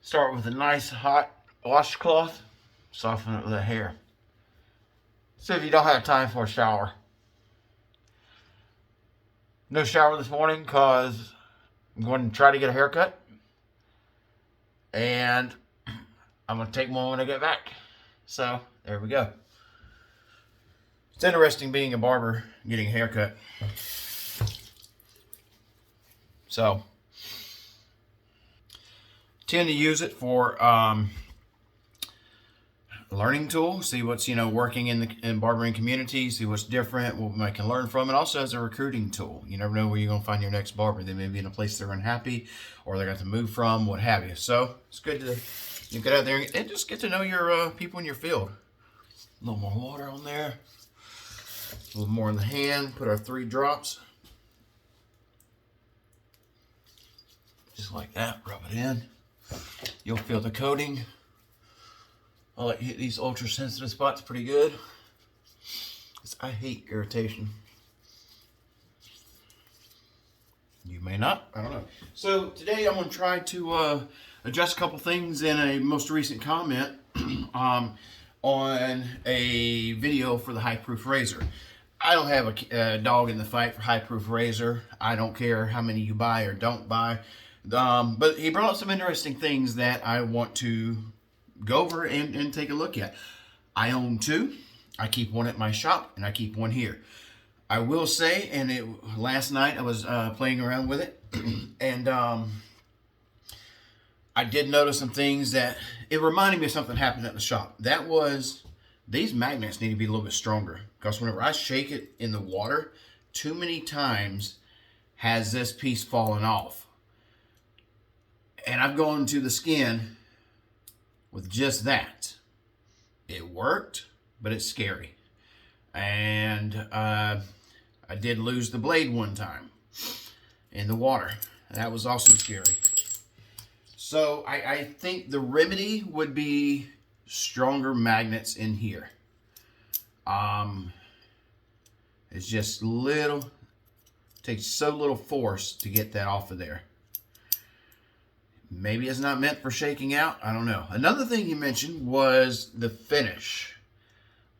Start with a nice hot washcloth, soften it with the hair. So if you don't have time for a shower, no shower this morning because I'm going to try to get a haircut, and I'm going to take one when I get back. So there we go. It's interesting being a barber, getting a haircut. So tend to use it for learning tool, see what's working in barbering community, see what's different, what we can learn from it. Also as a recruiting tool. You never know where you're going to find your next barber. They may be in a place they're unhappy, or they're going to move from, what have you. So it's good to get out there and just get to know your people in your field. A little more water on there, a little more in the hand. Put our 3 drops, just like that. Rub it in. You'll feel the coating. I like to hit these ultra sensitive spots pretty good. I hate irritation. You may not, I don't know. So today I'm going to try to address a couple things in a most recent comment on a video for the High Proof Razor. I don't have a dog in the fight for High Proof Razor. I don't care how many you buy or don't buy. But he brought up some interesting things that I want to go over and take a look at. I own 2. I keep one at my shop and I keep one here. I will say, last night I was playing around with it, and I did notice some things that it reminded me of something happened at the shop. That was, these magnets need to be a little bit stronger, because whenever I shake it in the water, too many times has this piece fallen off. And I've gone to the skin with just that. It worked, but it's scary. And I did lose the blade one time in the water. That was also scary. So I think the remedy would be stronger magnets in here. It's just takes so little force to get that off of there. Maybe it's not meant for shaking out. I don't know. Another thing he mentioned was the finish.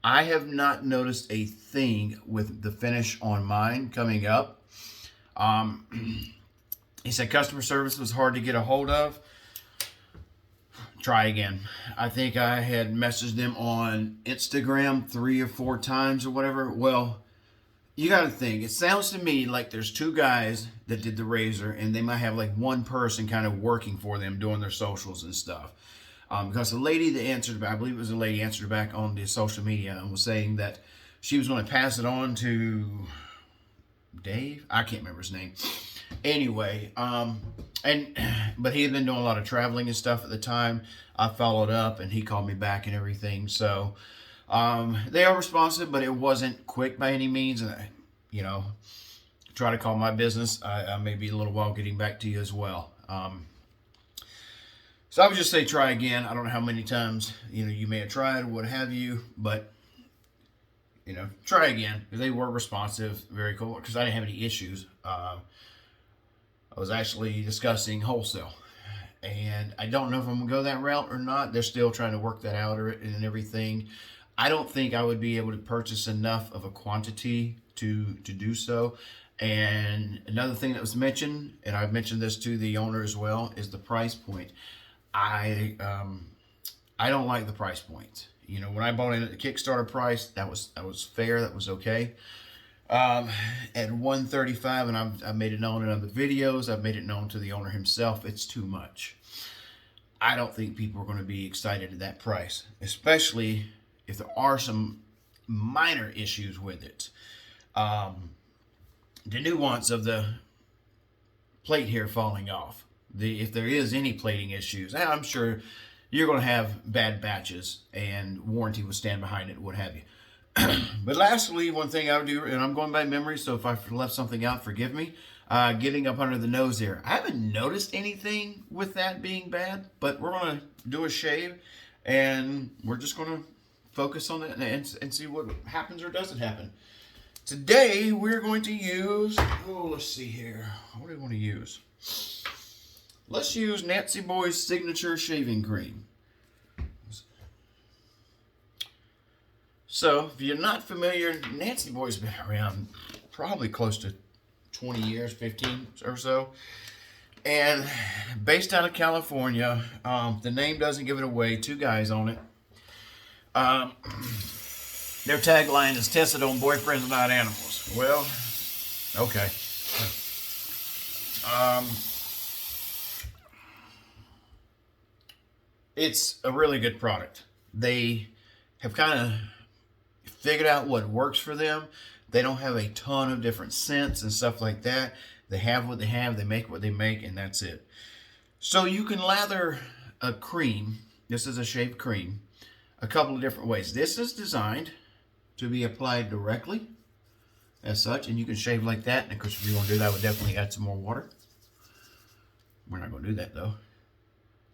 I have not noticed a thing with the finish on mine coming up. He said customer service was hard to get a hold of. Try again. I think I had messaged them on Instagram 3 or 4 times or whatever. Well, you got to think. It sounds to me like there's 2 guys that did the razor, and they might have like one person kind of working for them doing their socials and stuff. Because the lady that answered back, I believe it was a lady, answered back on the social media and was saying that she was going to pass it on to Dave. I can't remember his name. Anyway, but he had been doing a lot of traveling and stuff at the time. I followed up and he called me back and everything. So they are responsive, but it wasn't quick by any means. And try to call my business. I may be a little while getting back to you as well. So I would just say try again. I don't know how many times you may have tried or what have you, but try again. They were responsive, very cool. Because I didn't have any issues. I was actually discussing wholesale, and I don't know if I'm gonna go that route or not. They're still trying to work that out and everything. I don't think I would be able to purchase enough of a quantity to do so. And another thing that was mentioned, and I've mentioned this to the owner as well, is the price point. I don't like the price point. When I bought in at the Kickstarter price, that was fair. That was okay. At $135, and I've made it known in other videos. I've made it known to the owner himself. It's too much. I don't think people are going to be excited at that price, especially if there are some minor issues with it. The nuance of the plate here falling off. If there is any plating issues, I'm sure you're going to have bad batches, and warranty will stand behind it, what have you. But lastly, one thing I would do, and I'm going by memory, so if I've left something out, forgive me. Getting up under the nose there. I haven't noticed anything with that being bad, but we're going to do a shave, and we're just going to focus on that and see what happens or doesn't happen. Today, we're going to use, let's see here. What do we want to use? let's use Nancy Boy's signature shaving cream. So, if you're not familiar, Nancy Boy's been around probably close to 20 years, 15 or so. And based out of California, the name doesn't give it away. 2 guys on it. Their tagline is tested on boyfriends, not animals. Well, okay. It's a really good product. They have kind of figured out what works for them. They don't have a ton of different scents and stuff like that. They have what they have, they make what they make, and that's it. So you can lather a cream, this is a shaved cream, a couple of different ways. This is designed to be applied directly as such, and you can shave like that. And of course, if you want to do that, I would definitely add some more water. We're not going to do that though.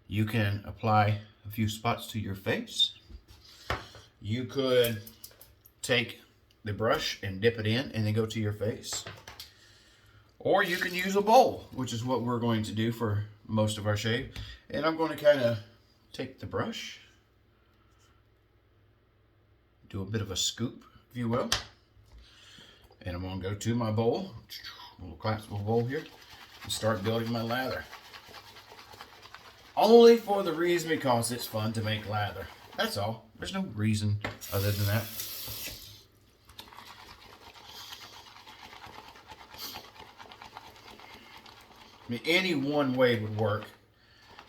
You can apply a few spots to your face. You could take the brush and dip it in and then go to your face. Or you can use a bowl, which is what we're going to do for most of our shave. And I'm going to kind of take the brush, do a bit of a scoop, if you will. And I'm going to go to my bowl, a little collapsible bowl here, and start building my lather. Only for the reason because it's fun to make lather. That's all. There's no reason other than that. I mean, any one way would work.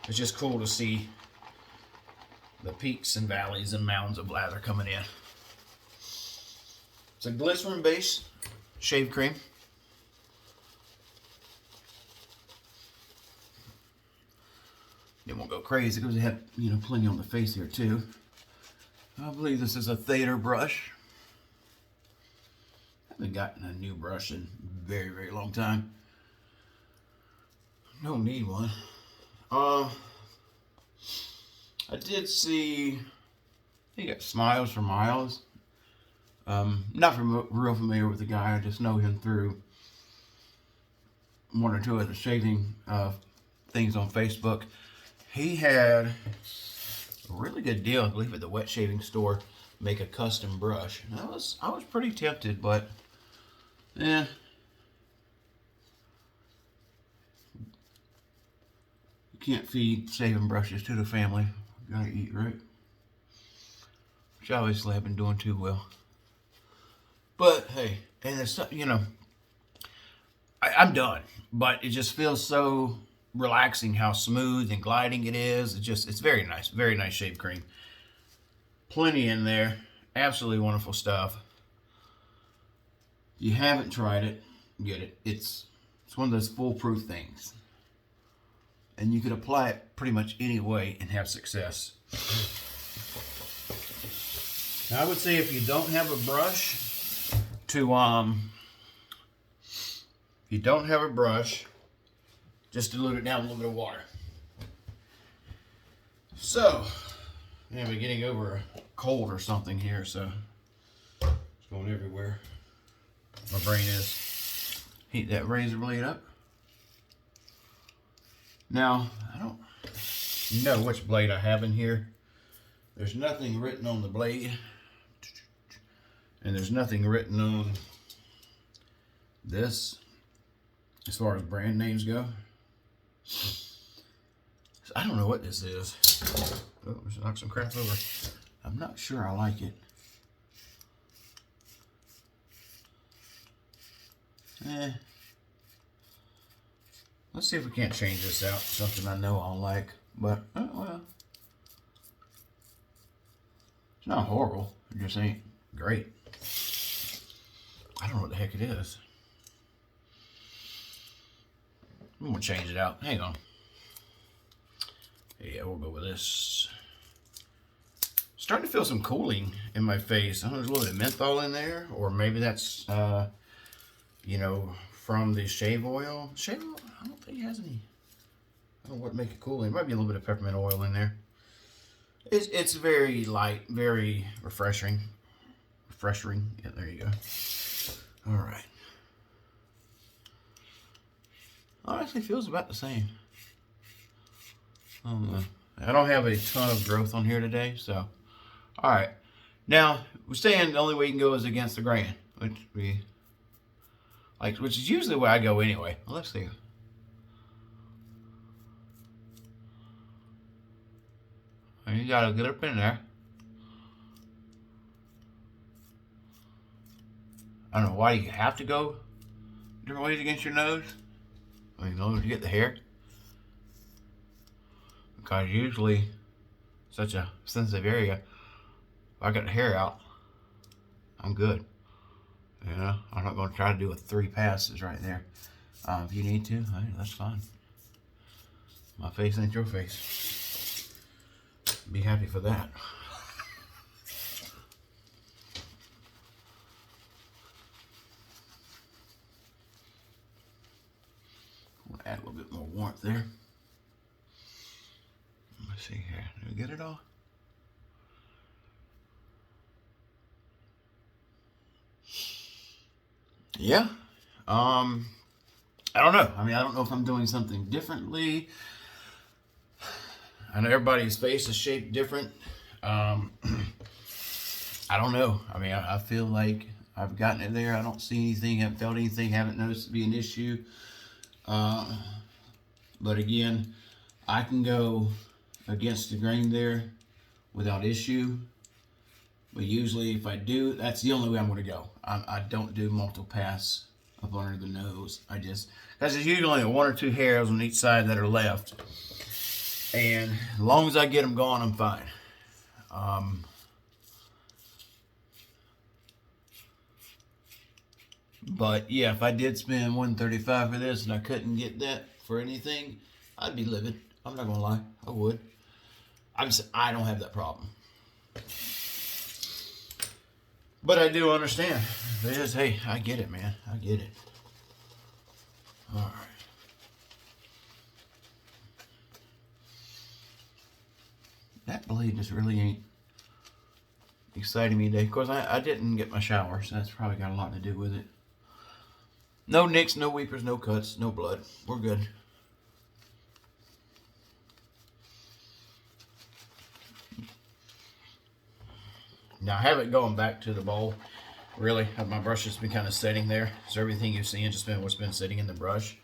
It's just cool to see the peaks and valleys and mounds of lather coming in. It's a glycerin-based shave cream. It won't go crazy because they have, plenty on the face here too. I believe this is a Thader brush. I haven't gotten a new brush in a very, very long time. Don't need one. I did see, he got Smiles for Miles. Not real familiar with the guy. I just know him through one or two of the shaving things on Facebook. He had a really good deal, I believe, at the wet shaving store. Make a custom brush. And I was pretty tempted, but you can't feed shaving brushes to the family. You gotta eat, right? Which obviously I've been doing too well. But hey, and it's, I'm done. But it just feels so relaxing how smooth and gliding it is. It's very nice shave cream. Plenty in there. Absolutely wonderful stuff. If you haven't tried it, get it. It's one of those foolproof things. And you can apply it pretty much any way and have success. Now, I would say if you don't have a brush just dilute it down with a little bit of water. So, yeah, we're getting over a cold or something here, so it's going everywhere. My brain is. Heat that razor blade up. Now, I don't know which blade I have in here. There's nothing written on the blade. And there's nothing written on this as far as brand names go. I don't know what this is. Oh, just knock some crap over. I'm not sure I like it. Let's see if we can't change this out. Something I know I'll like. But, well. It's not horrible. It just ain't great. I don't know what the heck it is. I'm going to change it out. Hang on. Yeah, we'll go with this. Starting to feel some cooling in my face. I don't know, there's a little bit of menthol in there. Or maybe that's, from the shave oil. Shave oil? I don't think it has any. I don't know what make it cooling. There might be a little bit of peppermint oil in there. It's very light, very refreshing. Yeah, there you go. All right. Honestly, feels about the same. I don't have a ton of growth on here today, so. All right. Now, we're saying the only way you can go is against the grain, which is usually where I go anyway. Well, let's see. And you gotta get up in there. I don't know why you have to go different ways against your nose. I mean, in order to get the hair. Because usually, such a sensitive area, if I got the hair out, I'm good. You know, I'm not going to try to do a 3 passes right there. If you need to, hey, that's fine. My face ain't your face. Be happy for that. We'll add a little bit more warmth there. Let's see here. Did we get it all? Yeah. I don't know. I mean, I don't know if I'm doing something differently. I know everybody's face is shaped different. I don't know. I mean, I feel like I've gotten it there. I don't see anything, haven't felt anything, haven't noticed it to be an issue. But again, I can go against the grain there without issue. But usually if I do, that's the only way I'm going to go. I don't do multiple pass up under the nose. Because there's usually only 1 or 2 hairs on each side that are left. And as long as I get them gone, I'm fine. But yeah, if I did spend $135 for this and I couldn't get that for anything, I'd be livid. I'm not gonna lie, I would. I don't have that problem. But I do understand. It is, hey, I get it, man. I get it. All right. That blade just really ain't exciting me today. Of course, I didn't get my shower, so that's probably got a lot to do with it. No nicks, no weepers, no cuts, no blood. We're good. Now, I haven't gone back to the bowl. Really, my brush has been kind of setting there. So everything you've seen has just been what's been sitting in the brush.